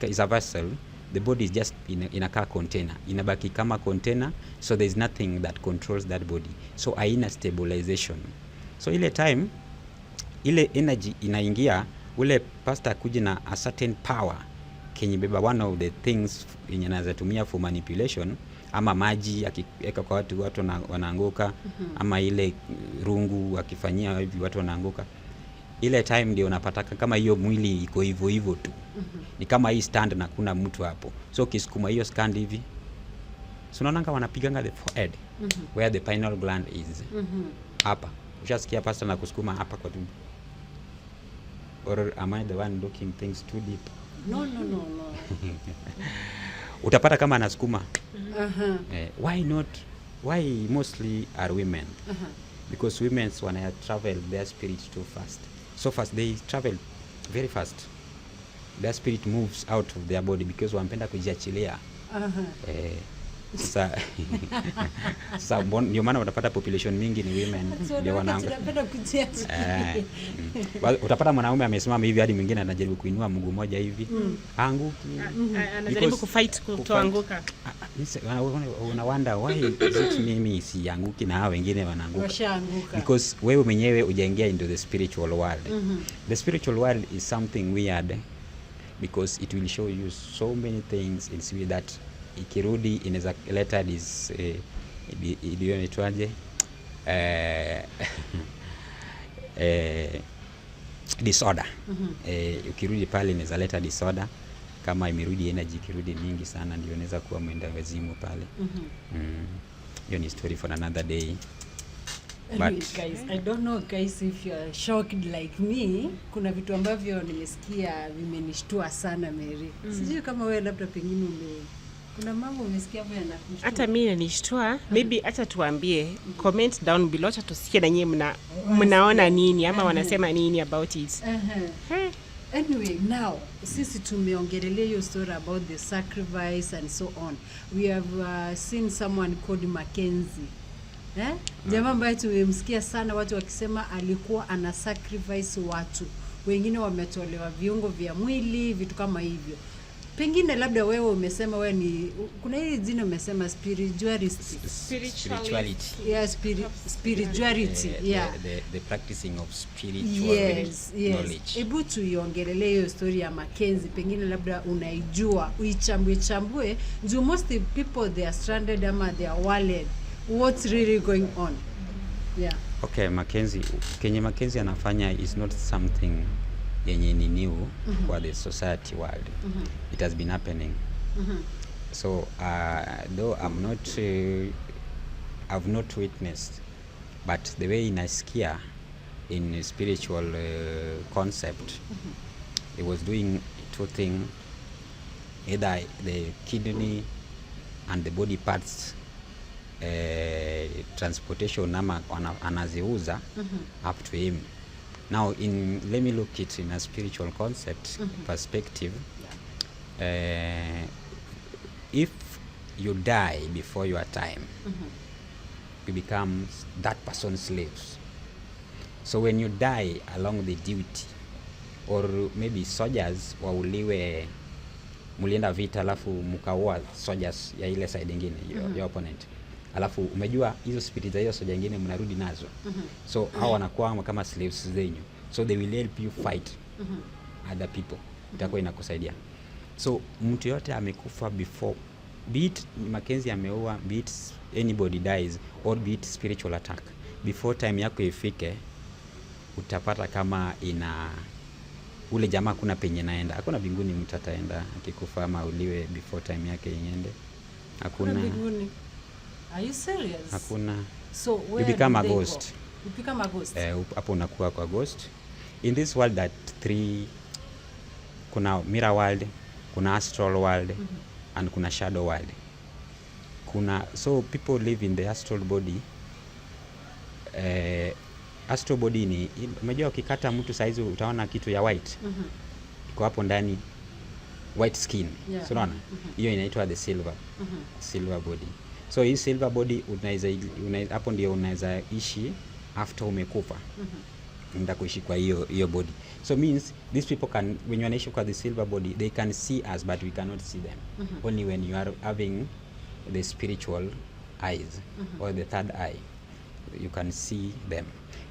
is a vessel, the body is just in a car container, inabaki kama container, so there is nothing that controls that body, so haina stabilization. So ile time ile energy inaingia, ule pastor kuji na a certain power kenye beba one of the things yenye anaweza tumia for manipulation, ama maji akiweka kwa watu wanaanguka, ama ile rungu akifanyia hivi watu wanaanguka. Ile time ndio unapata kama hiyo mwili iko hivyo tu. Ni kama hii stand na kuna mtu hapo. So ukisukuma hiyo stand hivi, so unaona wanapiganga the forehead, where the pineal gland is. Hapa. Ushasikia pastor na kusukuma hapa kwa tumbo? Or am I the one looking things too deep? No. Utapata kama anasukuma. Why not? Why mostly are women? Because women wanna travel their spirit too fast. So fast, they travel very fast. Their spirit moves out of their body because wanapenda kujiachilia. Sasa ndio maana utapata population mingi ni women ndio wanaanguka. Utapata mwanaume amesimama hivi hadi mwingine anajaribu kuinua mguu moja hivi, anguki. Anajaribu kufight kutoanguka. Una wonder why is it mimi sianguki na hao wengine wanaanguka? Washaanguka. Because wewe mwenyewe hujaingia into the spiritual world. The spiritual world is something weird because it will show you so many things in spirit that ikirudi inaweza leta this ilionitwaje disorder. Ukirudi pale inaweza leta disorder, kama imerudi energy ikirudi mingi sana ndio inaweza kuwa mwenda wazimu pale. Hiyo ni story for another day. But guys, I don't know guys if you are shocked like me. Kuna vitu ambavyo nimesikia vimenishtua sana Mary. Sijui kama wewe labda pengine kuna mambo umesikia hapo yanakushtua. Hata mimi nanishtua. Maybe acha tuambie, comment down below acha tusikie na nyinyi mnaona nini ama wanasema nini about it. Anyway, now sisi tumeongelelea hiyo story about the sacrifice and so on. We have seen someone called Mackenzie. Jamaa ambaye tumemsikia sana watu wakisema alikuwa ana sacrifice watu. Wengine wametolewa viungo vya mwili, vitu kama hivyo. Pengine labda wewe umesema wewe ni kuna hili jina umesema spirituality. Yeah, spirituality. Yeah. The practicing of spiritual knowledge. Hebu tuiongelele hiyo story ya Mackenzie, pengine labda unaijua, uichambue. Do most people they are stranded ama they are worried? What's really going on? Yeah. Okay, Kenye Mackenzie anafanya is not something yenye ni new for the society world. It has been happening. So though I've not witnessed, but the way inasikia in a spiritual concept, he was doing two things, either the kidney and the body parts transportation ama anaziuza up to him. Now let me look it in a spiritual concept perspective. If you die before your time, you become that person's slaves. So when you die along the duty, or maybe soldiers wauliwe, mulienda vita alafu mkaua soldiers ya ile side nyingine, your opponent, alafu umejua hizo spirit za hiyo soja nyingine mnarudi nazo. So hao wanakuwa kama slaves zenyu, so they will help you fight other people. Itakuwa inakusaidia. So mtu yote amekufa before, be it Mackenzie ameua, be it anybody dies, or be it spiritual attack, before time yako ifike, utapata kama ina ule jamaa kuna penye naenda. Hakuna binguni mtu ataenda akikufa ama uliwe before time yake iende. Hakuna binguni. Are you serious? Hakuna. So where you become a ghost. You become a ghost. Hapo unakuwa kwa ghost. In this world that kuna mirror world, kuna astral world, and kuna shadow world. So people live in the astral body. Astral body ni, umejua ukikata mtu saizi utaona kitu ya white. Iko hapo ndani, white skin. Yeah. So unaona? Hiyo inaitwa the silver body. So hii silver body unaweza hapo ndio unaweza ishi after umekufa. unaenda kuishi kwa hiyo body. So means these people can, when you wanaishi kwa the silver body, they can see us but we cannot see them. Only when you are having the spiritual eyes or the third eye, you can see them.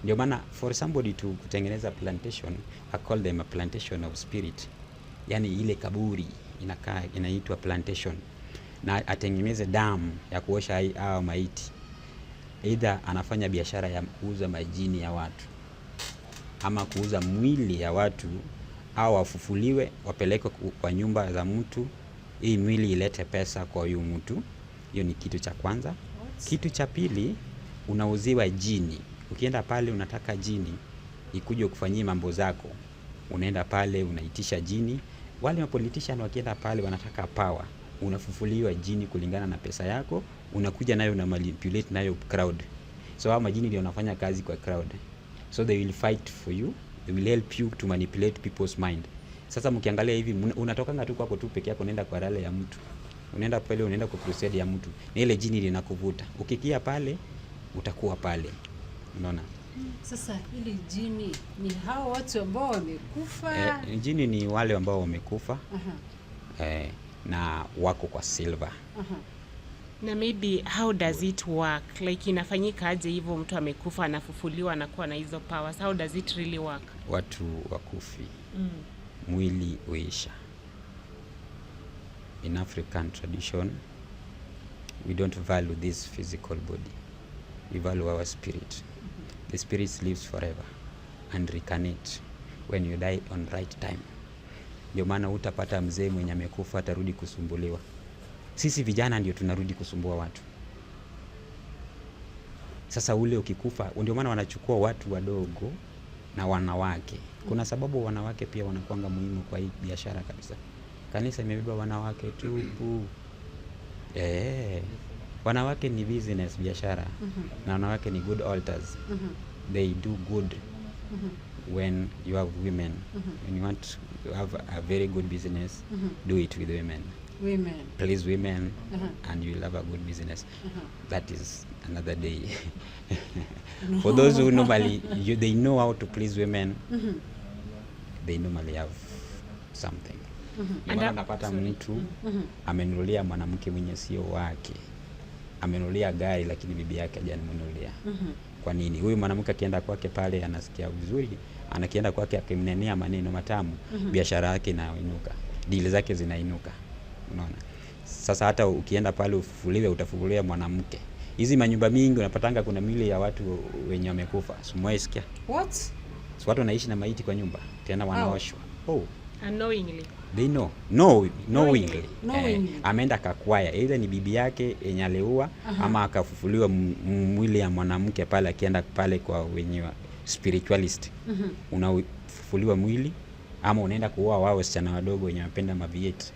Ndio maana for somebody to kutengeneza plantation, I call them a plantation of spirit. Yani ile kaburi inaitwa plantation, na atengeneze damu ya kuosha hao maiti. Either anafanya biashara ya kuuza majini ya watu ama kuuza mwili ya watu, au wafufuliwe wapelekwe kwa nyumba za mtu, hii mwili ilete pesa kwa huyu mtu. Hiyo ni kitu cha kwanza. Kitu cha pili, unauziwa jini. Ukienda pale unataka jini ikuje kufanyia mambo zako, unaenda pale unaitisha jini. Wale politician wakienda pale wanataka power, unafufuliwa jini kulingana na pesa yako, unakuja nayo na manipulate nayo crowd. So hao majini ndio wanafanya kazi kwa crowd. So they will fight for you, they will help you to manipulate people's mind. Sasa mkiangalia hivi, unatokanga tu kwako tu peke yako, unaenda kwa rale ya mtu, unaenda pale, unaenda kwa crusade ya mtu, na ile jini linakuvuta. Ukikia pale utakuwa pale, unaona. Sasa hili jini ni hao watu ambao wamekufa? Jini ni wale ambao wamekufa. Na wako kwa silver. Na maybe how does it work? Like inafanyika aje hivyo, mtu amekufa anafufuliwa anakuwa na hizo powers? How does it really work? Watu wakufi, mwili uisha. In African tradition, we don't value this physical body. We value our spirit. The spirit lives forever and reincarnate when you die on right time. Ndio maana utapata mzee mwenye amekufa atarudi kusumbuliwa. Sisi vijana ndio tunarudi kusumbua watu. Sasa ule ukikufa, ndio maana wanachukua watu wadogo na wanawake. Kuna sababu wanawake pia wanakuanga muhimu kwa hii biashara kabisa. Kanisa imebeba wanawake tupu. Wanawake ni business, biashara. Na wanawake ni good altars. They do good when you have women. When you want to have a very good business, do it with women. Please women, and you will have a good business. That is another day. For those who normally they know how to please women, they normally have something. Unapata mtu amenunulia mwanamke mwenye sio wake, amenunulia gari lakini bibi yake hajanunulia. Kwa nini? Huyu mwanamke akienda kwake pale anasikia vizuri, anakienda kwake akimnenea maneno matamu, biashara yake inainuka, deal zake zinainuka. Unaona? Sasa hata ukienda pale ufufuliwe, utafufulia mwanamke. Hizi manyumba mingi unapatanga kuna mili ya watu wenye wamekufa. Sumwaisikia? What? So watu wanaishi na maiti kwa nyumba, tena wanaoshwa. Unknowingly. They know. Knowingly. Ameenda kakwaya. Either ni bibi yake yenye aliua ama akafufuliwa mwili ya mwanamke pale, akienda pale kwa wenye spiritualist. Unafufuliwa mwili ama unaenda kuoa wao wasichana wadogo wenye wanapenda mavieti.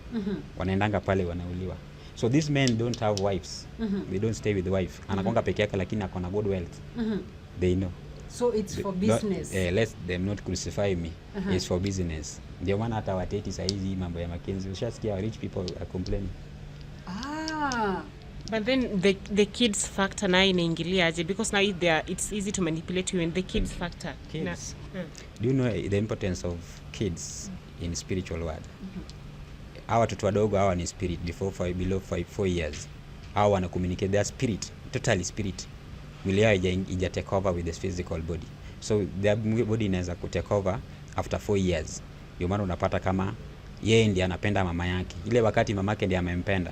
Wanaendanga pale wanauliwa. So these men don't have wives. They don't stay with the wife. Anakonga peke yake lakini akona good wealth. They know. So it's for business. Let them not crucify me. It's for business. Ndio maana hata wateti saa hizi mambo ya Mackenzie, ushasikia rich people are complaining. But then the kids factor na inaingilia aje, because now it's easy to manipulate you in the kids factor. Kids. Do you know the importance of kids in spiritual world? Hawa watoto wadogo hawa ni spirit below 4 years. Hawa wana communicate their spirit, totally spirit. Mwili yao ija take over with the physical body. So their body inaweza ku take over after 4 years. Ndio maana unapata kama yeye ndiye anapenda mama yake. Ile wakati mama yake ndiye amempenda,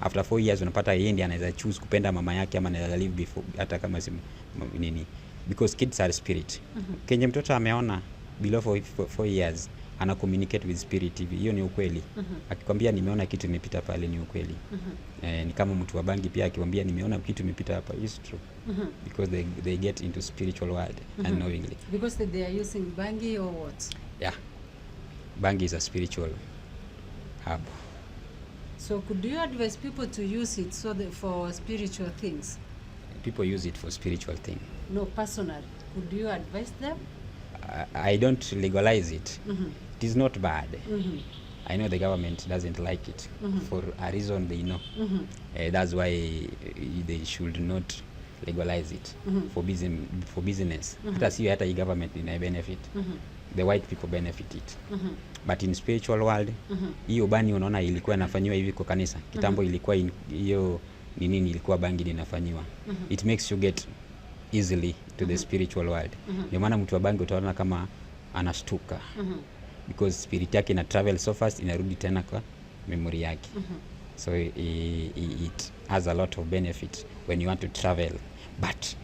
after 4 years unapata yeye ndiye anaweza choose kupenda mama yake ama anaweza live before, hata kama si nini, because kids are spirit. Kenye mtoto ameona below 4 years ana communicate with spirit hivi, hiyo ni ukweli. Akikwambia nimeona kitu imepita pale, ni ukweli. Ni kama mtu wa bangi pia akikwambia nimeona kitu imepita hapa, is true. Because they get into spiritual world unknowingly. Because they are using bangi or what? Yeah. Bangi is a spiritual hub. So could you advise people to use it for spiritual things? People use it for spiritual thing. No, personally. Could you advise them? I don't legalize it. It is not bad. I know the government doesn't like it for a reason they know. That's why they should not legalize it for business. Hata sio hata government ina benefit. The white people benefit it. But in spiritual world, hiyo bani unaona ilikuwa inafanywa hivi kwa kanisa. Kitambo ilikuwa hiyo nini ilikuwa bangi inafanywa. It makes you get easily to the spiritual world. Ndio maana mtu wa bangi utaona kama anashtuka. Because spirit yake ina travel so fast inarudi tena kwa memory yake. So it has a lot of benefit when you want to travel, but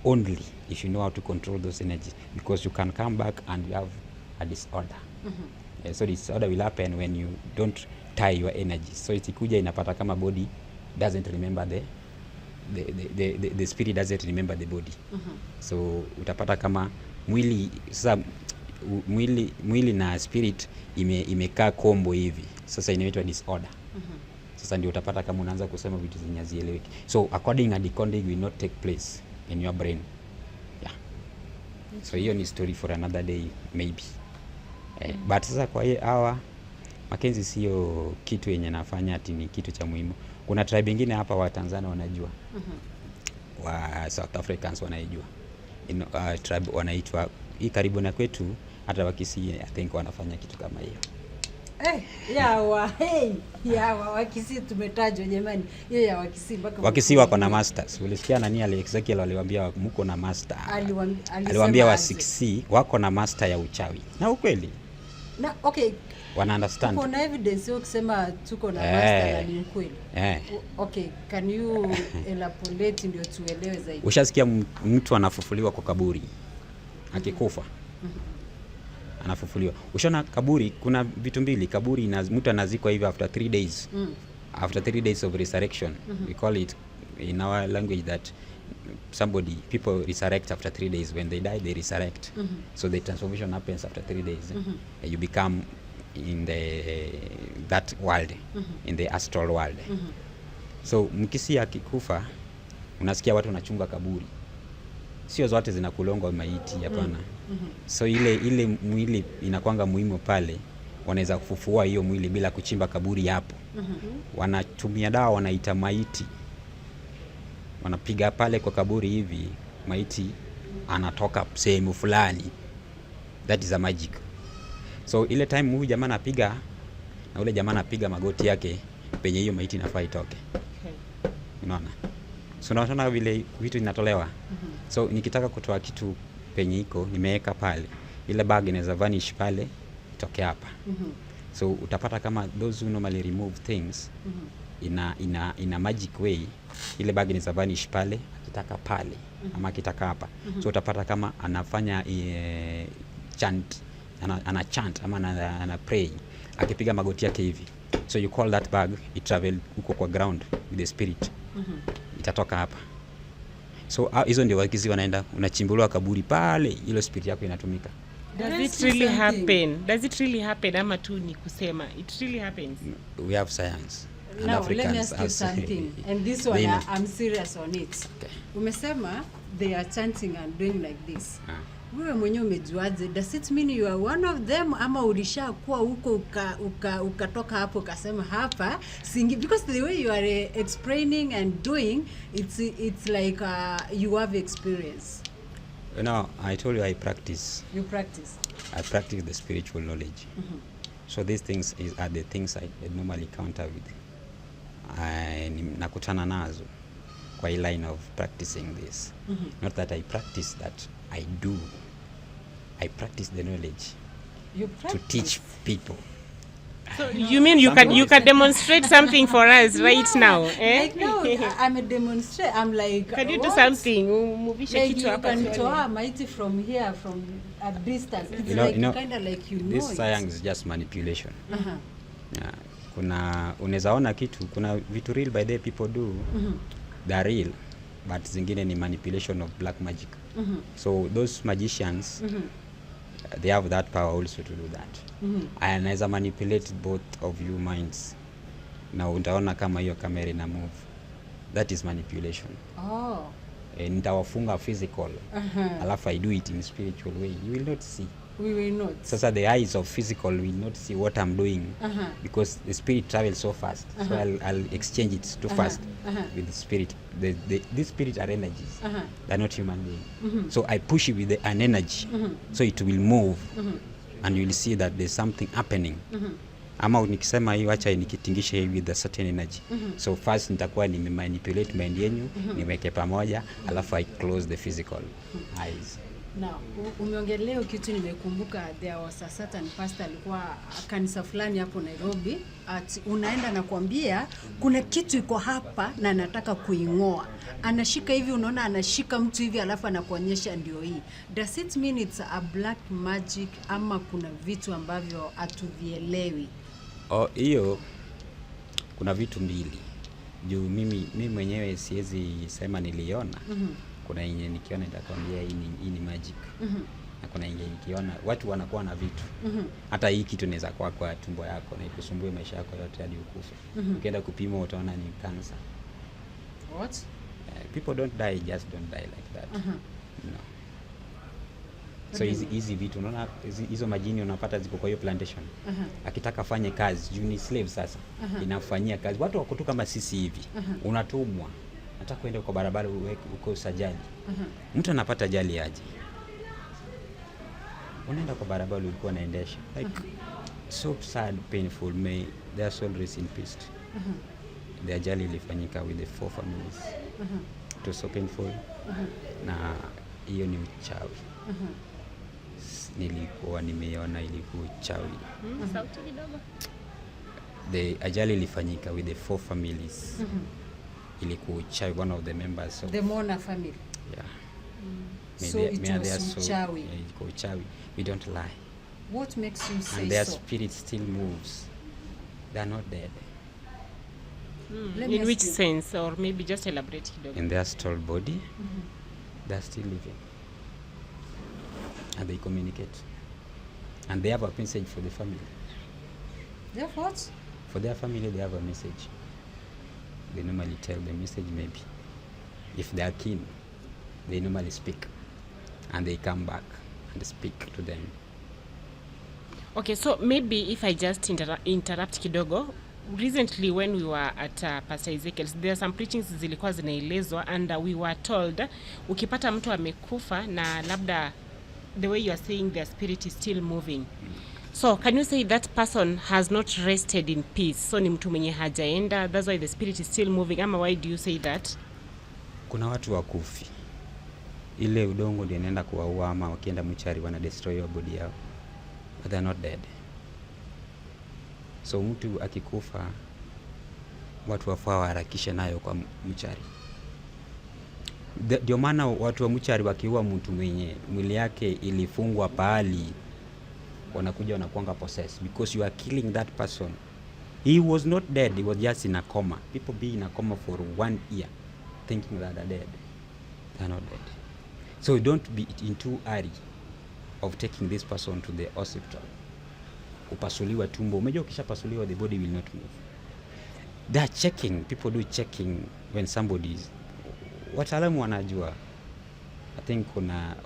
only if you know how to control those energies, because you can come back and you have a disorder. So disorder will happen when you don't tie your energy. So itikuja inapata kama body doesn't remember the spirit doesn't remember the body. So utapata kama mwili sasa mwili na spirit imekaa kombo hivi. Sasa inaitwa disorder. Sasa ndio utapata kama unaanza kusema vitu zenye hazieleweki. So according and decoding will not take place in your brain. Yeah. So hiyo ni story for another day maybe. But sasa kwa hiyo hawa Mackenzie sio kitu yenye nafanya ati ni kitu cha muhimu. Kuna tribe nyingine hapa wa Tanzania wanajua. Wa South Africans wanajua. Tribe wanaitwa hii karibu na kwetu, hata Wakisii I think wanafanya kitu kama hiyo. Yawa Wakisii tumetajwa jamani. Hiyo ya Wakisii mpaka Wakisii wako na masters. Ulisikia nani Ezekiel aliwaambia mko na master. Aliwaambia Wakisii wako na master ya uchawi. Na ukweli? Na okay. Wana understand. Kuna evidence yo kusema tuko na master na ni ukweli. Okay, can you elaborate ndio tuelewe zaidi? Ushasikia mtu anafufuliwa kwa kaburi akikufa? Anafufuliwa. Ushaona kaburi kuna vitu mbili, kaburi na mtu anazikwa hivi after 3 days. After 3 days of resurrection. We call it in our language that people resurrect after 3 days. When they die, they resurrect. So the transformation happens after 3 days. You become in that world, in the astral world. So mkisi akikufa, unasikia watu wanachunga kaburi. Sio zote zinakulonga maiti hapana. So ile mwili inakwanga muhimu pale, wanaweza kufufua hiyo mwili bila kuchimba kaburi hapo. Wanatumia dawa wanaita maiti. Wanapiga pale kwa kaburi hivi, maiti anatoka sehemu fulani. That is a magic. So ile time huyu jamaa anapiga na ule jamaa anapiga magoti yake penye hiyo maiti inafaa itoke. Unaona? So unaona vile vitu inatolewa. So nikitaka kutoa kitu penye iko nimeweka pale, ile bag inaweza vanish pale itoke hapa. So utapata kama those who normally remove things in a magic way, ile bag inaweza vanish pale akitaka pale ama akitaka hapa. So utapata kama anafanya chant, ana chant ama ana pray akipiga magoti yake hivi. So you call that bag, it travel huko kwa ground with the spirit. Itatoka hapa. So hizo ndio Wakisii wanaenda, unachimbuliwa kaburi pale, ile spirit yako inatumika. Does it really happen? Does it really happen ama tu ni kusema? It really happens. We have science. And now let me ask you something. And this one I'm serious on it. Okay. Umesema they are chanting and doing like this. Wewe mwenyewe umejuaje? Does it mean you are one of them ama ulishakuwa huko ukatoka hapo ukasema hapa singi? Because the way you are explaining and doing, it's like you have experience. You know, I told you I practice. You practice? I practice the spiritual knowledge. So these things are the things I normally counter with. Nakutana nazo kwa line of practicing this. Not that I practice that, I practice the knowledge. You practice? To teach people. So you mean you can demonstrate something for us right now? Like no, I'm a demonstrate. I'm like, can you do something? Like you can toa mighty from here, from a distance. It's kind of like this science is just manipulation. Yeah, kuna unaweza ona kitu, kuna vitu real by the people do. They're real, but zingine ni manipulation of black magic. So those magicians, they have that power also to do that. And as I manipulate both of you minds, na utaona kama hiyo kamera ina move. That is manipulation. Nitawafunga physical. Alafu I do it in spiritual way. You will not see. We will not. Sasa the eyes of physical will not see what I'm doing because the spirit travels so fast. So I'll exchange it too fast with the spirit. These spirit are energies. They're not human beings. So I push it with an energy so it will move and you will see that there's something happening. Ama nikisema hii acha nikitingisha hivi with a certain energy. So first nitakuwa nimemanipulate mind yenu, niweke pamoja, alafu I close the physical eyes. Now, umeongelea kitu nimekumbuka, there was a certain pastor alikuwa kanisa fulani hapo Nairobi, unaenda na kuambia kuna kitu iko hapa na nataka kuingoa. Anashika hivi, unaona anashika mtu hivi alafu anakuonyesha ndio hii. Does it mean it's a black magic ama kuna vitu ambavyo hatuvielewi? Hiyo kuna vitu mbili. Juu mimi mwenyewe siwezi sema niliona. Kuna yenye nikiona nitakwambia hii ni magic. Na kuna yenye nikiona watu wanakuwa na vitu. Hata hii kitu inaweza kuwa kwa tumbo yako na ikusumbue maisha yako yote hadi ukufe. Ukienda kupima utaona ni cancer. What? People don't die, just don't die like that. No. So hizi vitu unaona hizo majini unapata ziko kwa hiyo plantation. Akitaka fanye kazi, juu ni slave sasa. Inafanyia kazi. Watu wako tu kama sisi hivi. Unatumwa. Nataka kwenda kwa barabara uko usajali. Mtu anapata ajali aje? Unaenda kwa barabara ulikuwa unaendesha. Like so sad, painful. May their soul rest in peace. The ajali ilifanyika with the 4 families. It was so painful. Na hiyo ni uchawi. Nilikuwa nimeona ilikuwa uchawi. Sauti kidogo. The ajali ilifanyika with the 4 families. Ilikuwa uchawi, one of the members of the Mona family. Yeah. So it was uchawi. Yeah, ilikuwa uchawi. We don't lie. What makes you say and their so? spirit still moves. They are not dead. In which sense, or maybe just elaborate kidogo? In their astral body, they are still living. And they communicate. And they have a message for the family. They have what? For their family, they have a message. They normally tell the message maybe. If they are keen, they normally speak. And they come back and speak to them. Okay, so maybe if I just interrupt kidogo. Recently when we were at Pastor Ezekiel's, there are some preachings zilikuwa zinaelezwa and we were told ukipata mtu amekufa na labda the way you are saying their spirit is still moving. So can you say that person has not rested in peace? So ni mtu mwenye hajaenda, that's why the spirit is still moving. Ama why do you say that? Kuna watu wakufi. Ile udongo ndio inaenda kuwaua ama wakienda mchari wana destroy your body yao. But they are not dead. So mtu akikufa watu wafaa waharakishe nayo kwa mchari. Ndio maana watu wa mchari wakiua mtu mwenye mwili yake ilifungwa pahali wanakuja wanakuanga possessed because you are killing that person. He was not dead, he was just in a coma. People be in a coma for 1 year thinking that they're dead. They're not dead. So don't be in too hurry of taking this person to the hospital. Kupasuliwa tumbo. Umejua ukishapasuliwa the body will not move. They are checking, people do checking when somebody is, wataalamu wanajua. I think kuna